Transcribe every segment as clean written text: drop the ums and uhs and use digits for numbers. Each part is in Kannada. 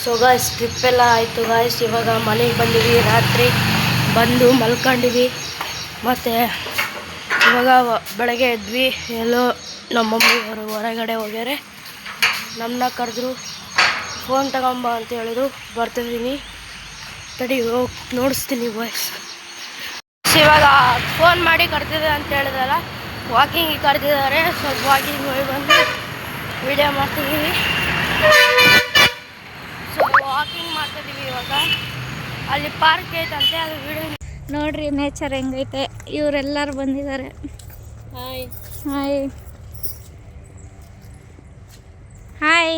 ಸೊ ಗಾಯ್ಸ್ ಟ್ರಿಪ್ ಎಲ್ಲ ಆಯಿತು ಗಾಯ್ಸ್. ಇವಾಗ ಮನೆಗೆ ಬಂದಿವಿ, ರಾತ್ರಿ ಬಂದು ಮಲ್ಕೊಂಡಿವಿ. ಮತ್ತು ಇವಾಗ ಬೆಳಗ್ಗೆ ಎದ್ವಿ. ಎಲ್ಲೋ ನಮ್ಮ ಮಮ್ಮಿಯವರು ಹೊರಗಡೆ ಹೋಗ್ಯಾರೆ. ನಮ್ಮನ್ನ ಕರೆದ್ರು, ಫೋನ್ ತಗೊಂಬ ಅಂತ ಹೇಳಿದ್ರು. ಬರ್ತಿದ್ದೀನಿ ತಡಿ, ಹೋಗಿ ನೋಡಿಸ್ತೀನಿ ಬಾಯ್ಸ್. ಇವಾಗ ಫೋನ್ ಮಾಡಿ ಕರ್ತಿದ್ದೆ ಅಂತ ಹೇಳಿದ್ರಲ್ಲ, ವಾಕಿಂಗಿಗೆ ಕರೆದಿದ್ದಾರೆ. ಸ್ವಲ್ಪ ವಾಕಿಂಗ್ ಹೋಗಿ ಬಂದು ವಿಡಿಯೋ ಮಾಡ್ತಿದ್ದೀವಿ. ಸೊ ವಾಕಿಂಗ್ ಮಾಡ್ತಿದ್ದೀವಿ ಇವಾಗ. ಅಲ್ಲಿ ಪಾರ್ಕ್ ಐತಂತೆ, ಅದು ವಿಡಿಯೋ ನೋಡ್ರಿ ನೇಚರ್ ಹೆಂಗೈತೆ. ಇವರೆಲ್ಲರೂ ಬಂದಿದ್ದಾರೆ. Hi hi hi.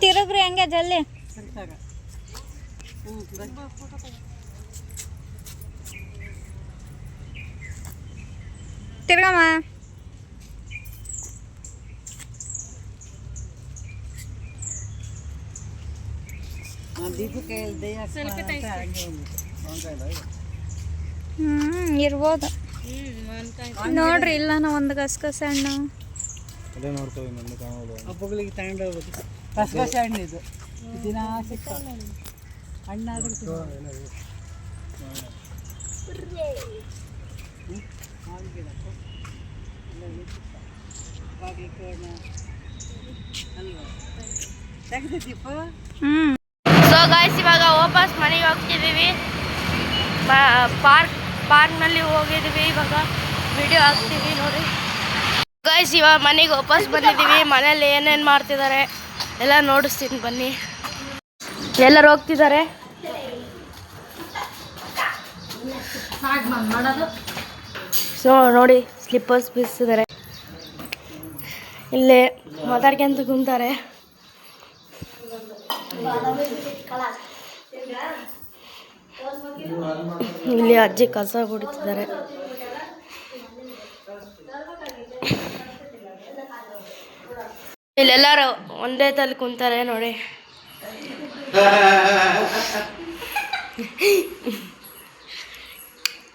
ತಿರುಗ್ರಿ ಹಂಗೆ ಜಲ್ದಿ. ತಿರ್ಗಮ್ಮ. ಇರ್ಬೋದು ನೋಡ್ರಿ. ಇಲ್ಲ ನಾ ಒಂದು ಗಸಗಸೆ ಹಣ್ಣು ಹಬ್ಬಗಳಿಗೆ ತಗೊಂಡೋಗ್ಬೋದು. ಗಸಗಸೆ ಹಣ್ಣು ಇದು ದಿನ ಸಿಕ್ಕ ಹಣ್ಣಾದ್ರೂ ತೆಗೆದಿದ್ದೀಪ. ಸೊ ಗಾಯ್ಸ್ ಇವಾಗ ವಾಪಸ್ ಮನೆಗೆ ಹೋಗ್ತಿದ್ದೀವಿ. ಪಾರ್ಕ್ನಲ್ಲಿ ಹೋಗಿದ್ದೀವಿ. ಇವಾಗ ವಿಡಿಯೋ ಹಾಕ್ತೀವಿ ನೋಡಿ ಗಾಯ್ಸ್. ಇವಾಗ ಮನೆಗೆ ವಾಪಸ್ ಬಂದಿದ್ದೀವಿ. ಮನೇಲಿ ಏನೇನು ಮಾಡ್ತಿದ್ದಾರೆ ಎಲ್ಲ ನೋಡಿಸ್ತೀನಿ ಬನ್ನಿ. ಎಲ್ಲರೂ ಹೋಗ್ತಿದ್ದಾರೆ. ಸೊ ನೋಡಿ ಸ್ಲಿಪ್ಪರ್ಸ್ ಬೀಸಿದ್ದಾರೆ. ಇಲ್ಲೇ ಮಾತಾಡ್ಕೊಂತ ಕುಂತಾರೆ. ಇಲ್ಲಿ ಅಜ್ಜಿ ಕಸ ಹೊಡಿತಿದ್ದಾರೆ. ಇಲ್ಲೆಲ್ಲರೂ ಒಂದೇ ತಲೆ ಕುಂತಾರೆ ನೋಡಿ.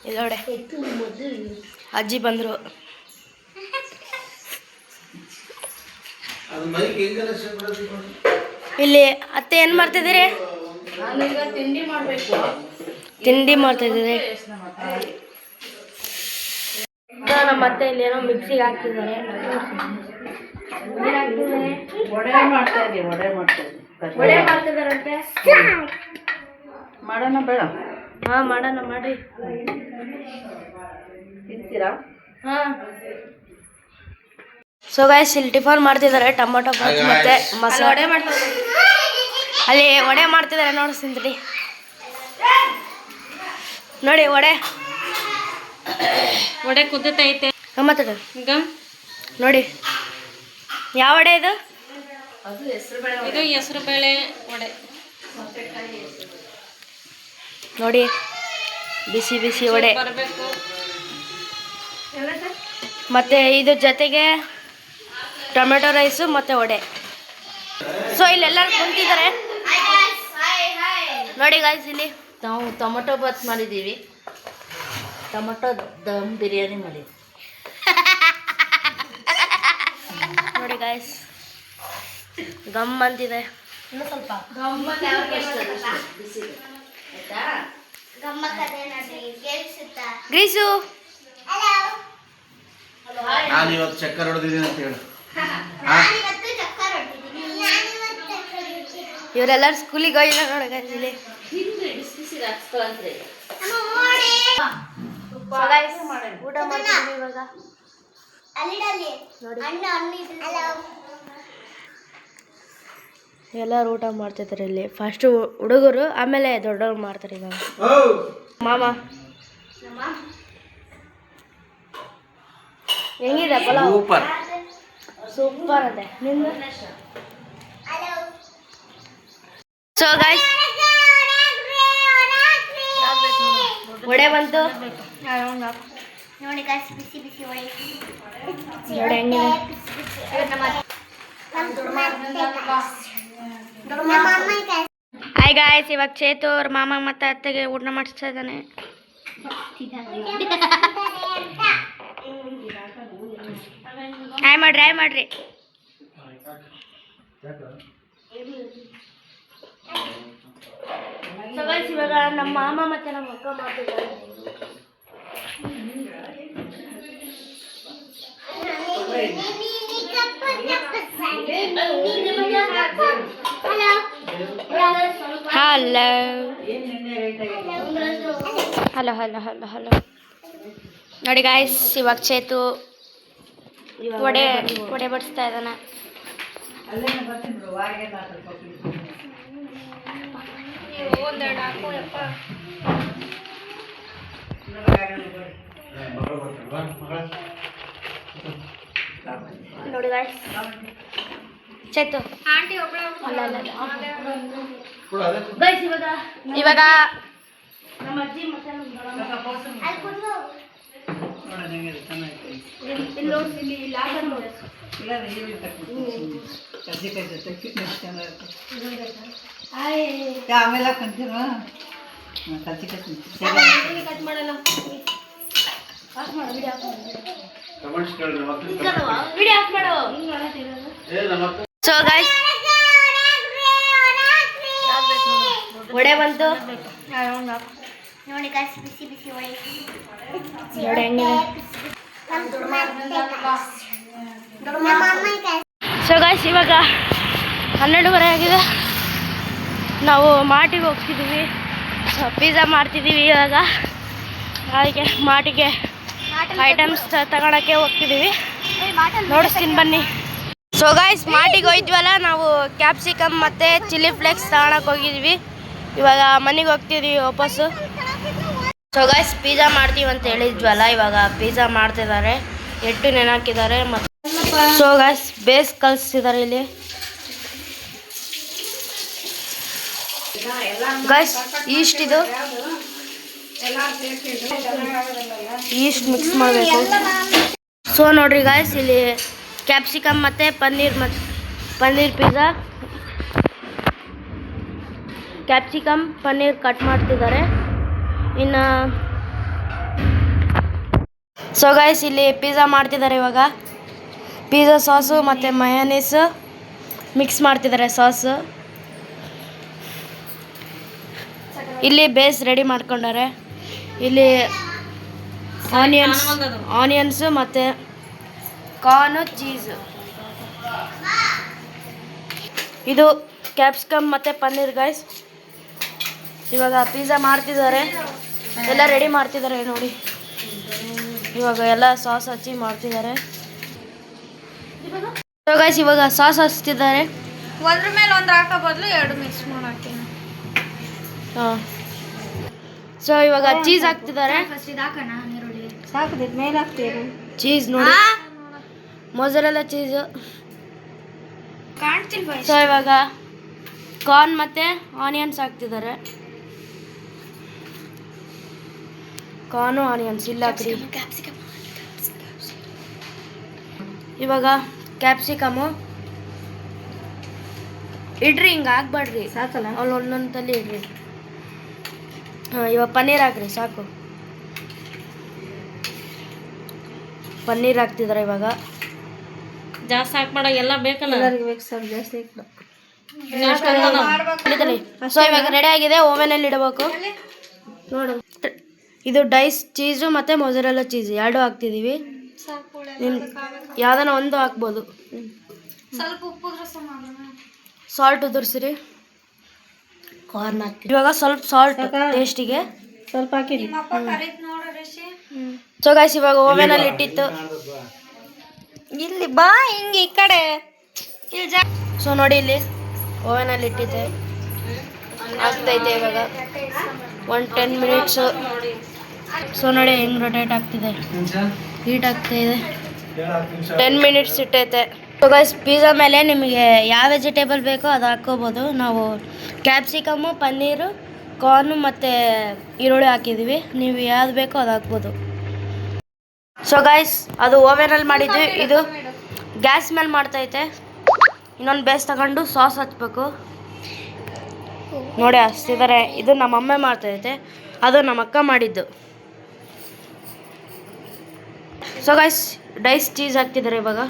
ಇಲ್ಲ ನೋಡಿ ಅಜ್ಜಿ ಬಂದರು. ಇಲ್ಲಿ ಅತ್ತೆ ಏನು ಮಾಡ್ತಿದ್ದೀರಿ? ತಿಂಡಿ ಮಾಡ್ತಿದ್ದೀರಿ. ನಮ್ಮ ಅತ್ತೆ ಇಲ್ಲಿ ಏನೋ ಮಿಕ್ಸಿಗೆ ಹಾಕ್ತಿದ್ದಾರೆ. ವಡೆ ಮಾಡ್ತಿದ್ದಾರಂತೆ. ಮಾಡೋಣ ಬೇಡ? ಹಾಂ ಮಾಡೋಣ, ಮಾಡಿ. ತಿಂತೀರಾ? ಹಾಂ. ಸೊ ಗಾಯ್ಸ್ ಇಲ್ಲಿ ಟಿಫನ್ ಮಾಡ್ತಿದ್ದಾರೆ. ಟೊಮೊಟೊ ಬಾತ್ ಮತ್ತೆ ಮಸಾಲೆ ಅಲ್ಲಿ ವಡೆ ಮಾಡ್ತಿದ್ದಾರೆ ನೋಡಿಸ್ತೀನಿ ನೋಡಿ. ವಡೆ ಕುದ್ದೈತೆ ಮಾತಾಡ ಈಗ ನೋಡಿ. ಯಾವ ವಡೆ ಇದು? ಇದು ಹೆಸರು ಬೇಳೆ ವಡೆ ನೋಡಿ. ಬಿಸಿ ಬಿಸಿ ವಡೆ ಮತ್ತೆ ಇದ್ರ ಜೊತೆಗೆ ಟೊಮೆಟೊ ರೈಸು ಮತ್ತು ವಡೆ. ಸೊ ಇಲ್ಲೆಲ್ಲರೂ ಕುಂತಿದ್ದಾರೆ ನೋಡಿ ಗಾಯ್ಸ್. ಇಲ್ಲಿ ನಾವು ಟೊಮೊಟೊ ಬಾತ್ ಮಾಡಿದ್ದೀವಿ. ಟೊಮೊಟೊ ದಮ್ ಬಿರಿಯಾನಿ ಮಾಡಿದ್ವಿ ನೋಡಿ ಗಾಯ್ಸ್. ಗಮ್ ಅಂತಿದೆ. ಸ್ವಲ್ಪ ಗ್ರೀಸು ನಾನು ಇವತ್ತು ಚಕ್ಕರ್ ಹೊಡೆದಿದ್ದೀನಿ ಅಂತ ಹೇಳು. ಇವರೆಲ್ಲರೂ ಸ್ಕೂಲಿಗೆ ಹೋಗಿಲ್ಲ ನೋಡಿ ಗಾಯ್ಸ್. ಇಲ್ಲಿ ಊಟ ಮಾಡ್ತೀವಿ ಇವಾಗ ಎಲ್ಲರೂ ಊಟ ಮಾಡ್ತಿದ್ದಾರೆ ಇಲ್ಲಿ. ಫಸ್ಟು ಹುಡುಗರು, ಆಮೇಲೆ ದೊಡ್ಡವ್ರು ಮಾಡ್ತಾರೆ. ಇವಾಗ ಮಾಮ ಹೆಂಗಿದೆ ಪಲಾವ್? ಸೂಪರ್ ಅದೇ. ನಿಮ್ದು ಸೊ ಗಾಯ್ಸ್ ವಡೆ ಬಂತು ನೋಡಿ ಗಾಯ್ಸ್ ಬಿಸಿ ಬಿಸಿ ವಡೆ ನೋಡಿ ಹೆಂಗಿದೆ. ಹಾಯ್ ಗಾಯ್ಸ್, ಇವಾಗ ಚೇತು ಅವ್ರ ಮಾಮ ಮತ್ತೆ ಅತ್ತೆಗೆ ಊಟ ಮಾಡಿಸ್ತಾ ಇದ್ದಾನೆ. ಹಾಯ್ ಮಾಡ್ರಿ. So guys, ಇವಾಗ ನಮ್ಮ ಮಾಮ ಮತ್ತೆ ನಮ್ಮ ಅಕ್ಕ ಮಾಡ್ತಿದ್ದಾರೆ. ಹಲೋ ನೋಡಿ ಗಾಯ್ಸ್, ಇವಾಗ ಚೇತು ವಡೆ ಬಡಿಸ್ತಾ ಇದ್ದಾನೆ. ನೋಡಿ ಗಾಯ್ಸ್, ಚೇತು ಗೈಸ್ ಇವಾಗ ನಮ್ಮ ಅಜ್ಜಿ ಮತ್ತೆ ಆಮೇಲೆ ಕಂತೀರ ಕಟ್ ಮಾಡಲ್ಲ. ಸೊ ಗೈಸ್, ವಡೆ ಬಂತು ನೋಡಿ ಗಾಯ್ಸ್ ಬಿಸಿ ಬಿಸಿ ವಡೆ ನೋಡಿ ಹೆಂಗಿದೆ. ಸೊ ಗೈಸ್, ಇವಾಗ 12:30 ಆಗಿದೆ. ನಾವು ಮಾಟಿಗೆ ಹೋಗ್ತಿದ್ದೀವಿ, ಪಿಜ್ಜಾ ಮಾಡ್ತಿದ್ದೀವಿ. ಇವಾಗ ಹಾಗೆ ಮಾಟಿಗೆ ಐಟಮ್ಸ್ ತಗೊಳಕ್ಕೆ ಹೋಗ್ತಿದ್ದೀವಿ, ನೋಡಿಸ್ತೀನಿ ಬನ್ನಿ. ಸೊ ಗೈಸ್, ಮಾಟಿಗೆ ಹೋಯ್ದ್ವಲ್ಲ, ನಾವು ಕ್ಯಾಪ್ಸಿಕಮ್ ಮತ್ತು ಚಿಲ್ಲಿ ಫ್ಲೇಕ್ಸ್ ತಗೊಳಕ್ಕೆ ಹೋಗಿದ್ವಿ. ಇವಾಗ ಮನೆಗೆ ಹೋಗ್ತಿದ್ದೀವಿ ವಾಪಸ್ಸು. ಸೊ ಗೈಸ್, ಪಿಜ್ಜಾ ಮಾಡ್ತೀವಿ ಅಂತ ಹೇಳಿದ್ವಲ್ಲ, ಇವಾಗ ಪಿಜ್ಜಾ ಮಾಡ್ತಿದ್ದಾರೆ. ಎಟ್ಟು ನೆನಾಕಿದ್ದಾರೆ. ಮತ್ತು ಸೊ ಗೈಸ್, ಬೇಸ್ ಕಲಿಸ್ತಿದ್ದಾರೆ ಇಲ್ಲಿ. ಗೈಸ್, ಈಸ್ಟ್ ಮಿಕ್ಸ್ ಮಾಡಬೇಕು. ಸೊ ನೋಡ್ರಿ ಗೈಸ್, ಇಲ್ಲಿ ಕ್ಯಾಪ್ಸಿಕಮ್ ಮತ್ತು paneer pizza, capsicum paneer cut ಮಾಡ್ತಿದ್ದಾರೆ. ಇನ್ನು ಸೊ ಗೈಸ್, ಇಲ್ಲಿ ಪಿಜ್ಜಾ ಮಾಡ್ತಿದ್ದಾರೆ. ಇವಾಗ ಪಿಜ್ಜಾ ಸಾಸು ಮತ್ತು ಮಯೋನೀಸ್ ಮಿಕ್ಸ್ ಮಾಡ್ತಿದ್ದಾರೆ. ಸಾಸು ಇಲ್ಲಿ ಬೇಸ್ ರೆಡಿ ಮಾಡ್ಕೊಂಡಾರೆ. ಇಲ್ಲಿ ಆನಿಯನ್ಸು ಮತ್ತು ಕಾರ್ನು ಚೀಸು. ಇದು ಕ್ಯಾಪ್ಸಿಕಮ್ ಮತ್ತು ಪನ್ನೀರ್ ಗೈಸ್. ಇವಾಗ ಪಿಜ್ಜಾ ಮಾಡ್ತಿದ್ದಾರೆ, ಎಲ್ಲ ರೆಡಿ ಮಾಡ್ತಿದ್ದಾರೆ ನೋಡಿ. ಇವಾಗ ಎಲ್ಲ ಸಾಸ್ ಹಚ್ಚಿ ಮಾಡ್ತಿದ್ದಾರೆ. ಸೊ ಗೈಸ್, ಇವಾಗ ಸಾಸ್ ಹಚ್ತಿದ್ದಾರೆ. ಒಂದ್ರ ಮೇಲೆ ಒಂದು ಹಾಕೋ ಬದಲು 2 ಮಿಕ್ಸ್ ಮಾಡಾಕಿ. ಹಾಂ, ಸೊ ಇವಾಗ ಚೀಸ್ ಹಾಕ್ತಿದ್ದಾರೆ. ಸಾಕದಿತ್ತು ಮೇಲೆ ಹಾಕ್ತೀರಿ ಚೀಸ್ ನೋಡಿ, ಮೊಜರೆಲ್ಲ ಚೀಸು. ಕಾಣ್ತಿಲ್ವ? ಸೊ ಇವಾಗ ಕಾರ್ನ್ ಮತ್ತು ಆನಿಯನ್ಸ್ ಹಾಕ್ತಿದ್ದಾರೆ. ಕಾರ್ನು ಆನಿಯನ್ಸ್ ಇಲ್ಲ ಹಾಕ್ರಿ. ಇವಾಗ ಕ್ಯಾಪ್ಸಿಕಮು ಇಡ್ರಿ, ಹಿಂಗೆ ಹಾಕ್ಬೇಡ್ರಿ, ಸಾಕಲ್ಲ, ಅಲ್ಲಿ ಒಂದೊಂದಲ್ಲಿ ಇಡ್ರಿ. ಹಾಂ, ಇವಾಗ ಪನ್ನೀರ್ ಹಾಕ್ರಿ, ಸಾಕು. ಪನ್ನೀರ್ ಹಾಕ್ತಿದ್ದಾರೆ. ಇವಾಗ ಜಾಸ್ತಿ ಹಾಕ್ಬೇಡ, ಎಲ್ಲ ಬೇಕಲ್ಲ. ಎಲ್ಲರಿಗೂ ಬೇಕು ಸರ್, ಜಾಸ್ತಿ ಹಾಕ್ಬೇಡ. ಸೊ ಇವಾಗ ರೆಡಿ ಆಗಿದೆ, ಓವೆನಲ್ಲಿ ಇಡಬೇಕು. ನೋಡು, ಇದು ಡೈಸ್ ಚೀಸು ಮತ್ತು ಮೊಜರೆಲ್ಲ ಚೀಸ್ 2 ಹಾಕ್ತಿದ್ದೀವಿ. ಯಾವ್ದಾನ ಒಂದು ಹಾಕ್ಬೋದು. ಸ್ವಲ್ಪ ಉಪ್ಪು ಸಾಲ್ಟ್ ಉದುರಿಸಿರಿ. ಕಾರ್ನ್ ಹಾಕಿ. ಇವಾಗ ಸ್ವಲ್ಪ ಸಾಲ್ಟ್ ಟೇಸ್ಟಿಗೆ ಸ್ವಲ್ಪ ಹಾಕಿರಿ. ಸೊ ಗೈಸ್, ಇವಾಗ ಓವೆನಲ್ಲಿ ಇಟ್ಟಿತ್ತು. ಇಲ್ಲಿ ಬಾ, ಹಿಂಗೆ ಈ ಕಡೆ. ಸೊ ನೋಡಿ, ಇಲ್ಲಿ ಓವೆನಲ್ಲಿ ಇಟ್ಟಿದ್ದೆ, ಆಗ್ತೈತೆ ಇವಾಗ 10 ಮಿನಿಟ್ಸು. ಸೊ ನೋಡಿ ಹೆಂಗೆ ರೊಟೇಟ್ ಆಗ್ತಿದೆ, ಹೀಟ್ ಆಗ್ತಾಯಿದೆ. 10 ಮಿನಿಟ್ಸ್ ಇಟ್ಟೈತೆ. ಸೊ ಗೈಸ್ ಪಿಜ್ಜಾ ಮೇಲೆ ನಿಮಗೆ ಯಾವ ವೆಜಿಟೇಬಲ್ ಬೇಕೋ ಅದು ಹಾಕ್ಕೋಬೋದು. ನಾವು ಕ್ಯಾಪ್ಸಿಕಮ್ಮು, ಪನ್ನೀರು, ಕಾರ್ನು ಮತ್ತು ಈರುಳ್ಳಿ ಹಾಕಿದ್ದೀವಿ. ನೀವು ಯಾವ್ದು ಬೇಕೋ ಅದು ಹಾಕ್ಬೋದು. ಸೊ ಗೈಸ್ ಅದು ಓವೆನಲ್ಲಿ ಮಾಡಿದ್ವಿ. ಇದು ಗ್ಯಾಸ್ ಮೇಲೆ ಮಾಡ್ತೈತೆ. ಇನ್ನೊಂದು ಬೇಸ್ ತಗೊಂಡು ಸಾಸ್ ಹಚ್ಬೇಕು. ನೋಡಿ ಹಚ್ತಿದ್ದಾರೆ. ಇದು ನಮ್ಮ ಅಮ್ಮ ಮಾಡ್ತೈತೆ, ಅದು ನಮ್ಮ ಅಕ್ಕ ಮಾಡಿದ್ದು. ಸೊ ಗೈಸ್ ಡೈಸ್ ಚೀಸ್ ಹಾಕ್ತಿದ್ದಾರೆ ಇವಾಗ.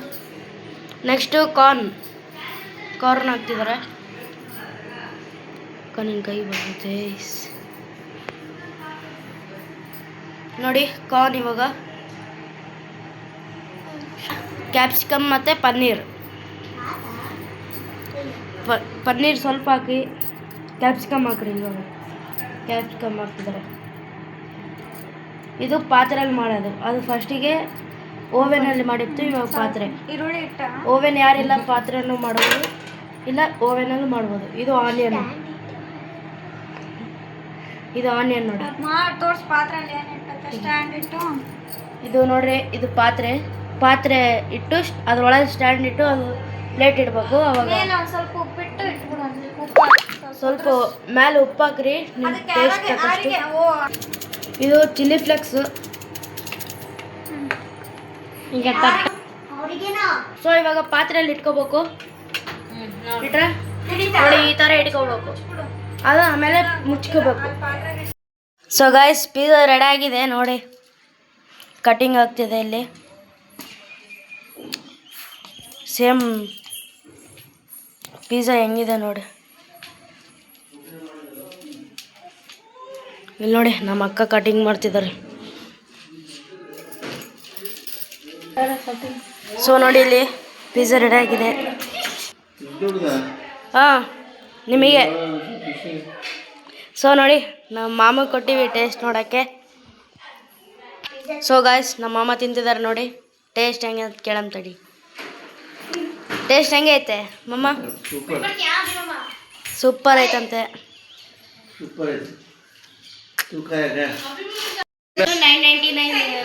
ನೆಕ್ಸ್ಟು ಕಾರ್ನ್ ಹಾಕ್ತಿದ್ದಾರೆ. ನಿನ್ನ ಕೈ ಬರುತ್ತೆ ನೋಡಿ. ಕಾರ್ನ್ ಇವಾಗ ಕ್ಯಾಪ್ಸಿಕಮ್ ಮತ್ತು ಪನ್ನೀರ್ ಸ್ವಲ್ಪ ಹಾಕಿ ಕ್ಯಾಪ್ಸಿಕಮ್ ಹಾಕ್ರಿ. ಇವಾಗ ಕ್ಯಾಪ್ಸಿಕಮ್ ಹಾಕ್ತಿದ್ದಾರೆ. ಇದು ಪಾತ್ರೆಯಲ್ಲಿ ಮಾಡೋದು. ಅದು ಫಸ್ಟಿಗೆ ಓವೆನಲ್ಲಿ ಮಾಡಿತ್ತು. ಇವಾಗ ಪಾತ್ರೆ. ಈರುಳ್ಳಿ ಇಟ್ಟ ಓವೆನ್ ಯಾರಿಲ್ಲ ಪಾತ್ರೆನೂ ಮಾಡ್ಬೋದು, ಇಲ್ಲ ಓವೆನಲ್ಲೂ ಮಾಡ್ಬೋದು. ಇದು ಆನಿಯನ್ ನೋಡಿ. ತೋರ್ಸ್ ಪಾತ್ರೆಯಲ್ಲಿ ಏನಿಟ್ಟು ಸ್ಟ್ಯಾಂಡ್ ಇಟ್ಟು. ಇದು ನೋಡ್ರಿ, ಇದು ಪಾತ್ರೆ ಇಟ್ಟು ಅದ್ರೊಳಗೆ ಸ್ಟ್ಯಾಂಡ್ ಇಟ್ಟು ಅದು ಪ್ಲೇಟ್ ಇಡ್ಬೇಕು. ಅವಾಗ ಸ್ವಲ್ಪ ಉಪ್ಪಿಟ್ಟು ಇಟ್ಬಿಡೋದು. ಸ್ವಲ್ಪ ಮೇಲೆ ಉಪ್ಪು ಹಾಕ್ರಿ, ನಿಮ್ಮ ಟೇಸ್ಟ್ ತಕ್ಕಷ್ಟು. ಇದು ಚಿಲ್ಲಿ ಫ್ಲೆಕ್ಸ್. ಸೊ ಇವಾಗ ಪಾತ್ರೆಯಲ್ಲಿ ಇಟ್ಕೋಬೇಕು. ಇಟ್ರೆ ನೋಡಿ ಈ ಥರ ಇಟ್ಕೋಬೇಕು. ಅದು ಆಮೇಲೆ ಮುಚ್ಕೋಬೇಕು. ಸೊ ಗೈಸ್ ಪಿಜ್ಜಾ ರೆಡಿ ಆಗಿದೆ ನೋಡಿ. ಕಟಿಂಗ್ ಆಗ್ತಿದೆ ಇಲ್ಲಿ. ಸೇಮ್ ಪಿಜ್ಜಾ ಹೆಂಗಿದೆ ನೋಡಿ. ಇಲ್ಲಿ ನೋಡಿ ನಮ್ಮ ಅಕ್ಕ ಕಟಿಂಗ್ ಮಾಡ್ತಿದ್ದಾರೆ. ಸೊ ನೋಡಿ ಇಲ್ಲಿ ಪಿಜ್ಜಾ ರೆಡಿ ಆಗಿದೆ. ಹಾಂ ನಿಮಗೆ. ಸೊ ನೋಡಿ ನಮ್ಮ ಮಾಮ ಕೊಟ್ಟಿವಿ ಟೇಸ್ಟ್ ನೋಡೋಕ್ಕೆ. ಸೊ ಗಾಯ್ಸ್ ನಮ್ಮ ಮಾಮ ತಿಂತಿದ್ದಾರೆ ನೋಡಿ. ಟೇಸ್ಟ್ ಹೆಂಗೆ ಅಂತ ಕೇಳಮ್ ತಡಿ. ಟೇಸ್ಟ್ ಹೆಂಗೆ ಐತೆ ಮಮ್ಮ? ಸೂಪರ್ ಐತಂತೆ. 999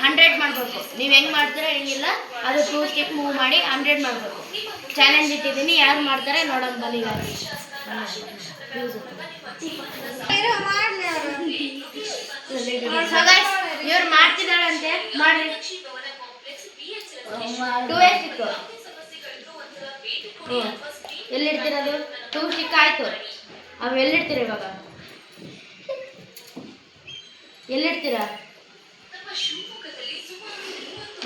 100 ಮಾಡಬೇಕು. ನೀವು ಹೆಂಗೆ ಮಾಡ್ತೀರಾ ಹೆಂಗಿಲ್ಲ, ಅದು 2 ಸ್ಟೆಪ್ ಮೂವ್ ಮಾಡಿ 100 ಮಾಡಬೇಕು. ಚಾಲೆಂಜ್ ಇಟ್ಟಿದ್ದೀನಿ, ಯಾರು ಮಾಡ್ತಾರೆ ನೋಡೋಣ ಬನ್ನಿ. ಇವ್ರು ಮಾಡ್ತಿದ್ದಾಳಂತೆ, ಮಾಡ್ರಿ. 2 ಸ್ಟಿಕ್ ಎಲ್ಲಿಡ್ತೀರದು? 2 ಸ್ಟಿಕ್ ಆಯ್ತು. ಅವು ಎಲ್ಲಿಡ್ತೀರ ಇವಾಗ? ಎಲ್ಲಿಡ್ತೀರಾ?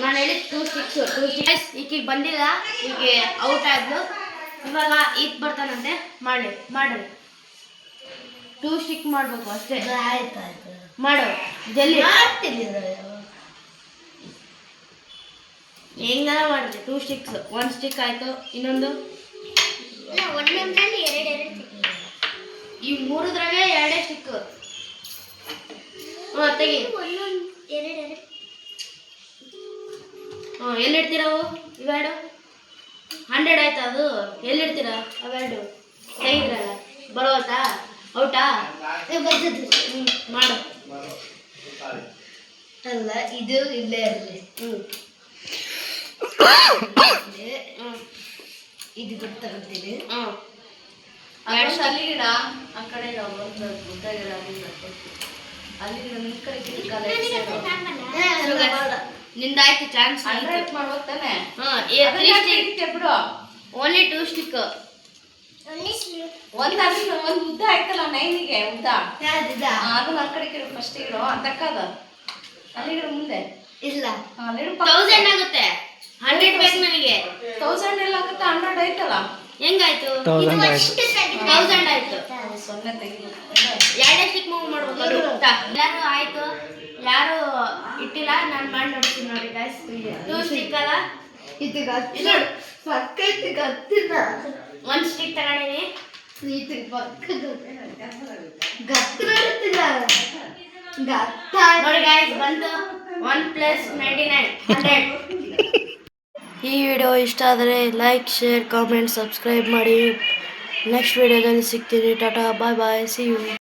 ನಾನು ಹೇಳಿದ 2 ಸ್ಟಿಕ್ಸ್. ಈಗೀಗ ಬಂದಿಲ್ಲ, ಈಗ ಔಟ್ ಆದ್ಲು. ಇವಾಗ ಈಗ ಬರ್ತಾನಂತೆ. ಮಾಡ್ರಿ 2 ಸ್ಟಿಕ್ ಮಾಡ್ಬೇಕು ಅಷ್ಟೇ. ಮಾಡು ಜಲ್ದಿ. ಹೆಂಗಾರ ಮಾಡಿದೆ 2 ಸ್ಟಿಕ್ಸ್. 1 ಸ್ಟಿಕ್ ಆಯ್ತು. ಇನ್ನೊಂದು ಈ 3 2 ಸ್ಟಿಕ್. ತೆಗಿ. ಎಲ್ಲಿಡ್ತೀರವು ಇವೆರಡು? 100 ಆಯ್ತಾ? ಅದು ಎಲ್ಲಿಡ್ತೀರಾ ಅವೆರಡು? ತೆಗಿದ್ರಲ್ಲ, ಬರೋತಾ? ಔಟಾ? ಮಾಡು. ಅಲ್ಲ ಇದು ಇಲ್ಲೇ ಇರಲಿ. ಇದು ಗೊತ್ತಾಗ್ತೀನಿ. ಅಲ್ಲಿಗಿಡ ಆ ಕಡೆ ಗುಡ್ಡ ಗಿಡ ಅಲ್ಲಿಗಿಡ ನಿನ್ ಕಡೆ ನಿಂದಾಯ್ತು ಚಾನ್ಸ್. ಮಾಡ್ಬೇಕು ತಾನೆ. ಬಿಡು. Only 2 stick. ಒಂದು ಉದ್ದ ಆಯ್ತಲ್ಲ 9ಗೆ ಉದ್ದ. ಅದು ನನ್ನ ಕಡೆ ಫಸ್ಟ್ ಇರೋ ಅಂತಕ್ಕದ ಅಲ್ಲಿಗಿಡ ಮುಂದೆ ಇಲ್ಲ. 1000 ಆಗುತ್ತೆ. 100 ಬೇಕು ನನಗೆ. 1000 ಎಲ್ಲ ಆಗುತ್ತೆ. 100 ಆಯ್ತಲ್ಲ. ಹೆಂಗಾಯ್ತು? 1000 ಆಯ್ತು. 0 ತೆಗಿ. 2 ಸ್ಟಿಕ್ ಮೂವ್ ಮಾಡ್ಬೇಕು. ಎಲ್ಲರೂ ಆಯ್ತು. ಯಾರು ಇಟ್ಟಿಲ್ಲ, ನಾನು ಮಾಡಿ ನೋಡ್ತೀನಿ ನೋಡಿ ಗೈಸ್. 2 ಸ್ಟಿಕ್ ಅಲ್ಲ ಇದು ನೋಡಿ. ಪಕ್ಕೈತಿ ಗೊತ್ತಿಲ್ಲ. 1 ಸ್ಟಿಕ್ ತಗೊಂಡಿನಿ. ನೋಡಿ ಗೈಸ್ ಬಂತು 1 + 99 100. ಈ ವಿಡಿಯೋ ಇಷ್ಟ ಆದರೆ ಲೈಕ್, ಶೇರ್, ಕಾಮೆಂಟ್, ಸಬ್ಸ್ಕ್ರೈಬ್ ಮಾಡಿ. ನೆಕ್ಸ್ಟ್ ವಿಡಿಯೋದಲ್ಲಿ ಸಿಗ್ತೀನಿ. ಟಾಟಾ, ಬಾಯ್ ಬಾಯ್, ಸಿ ಯು.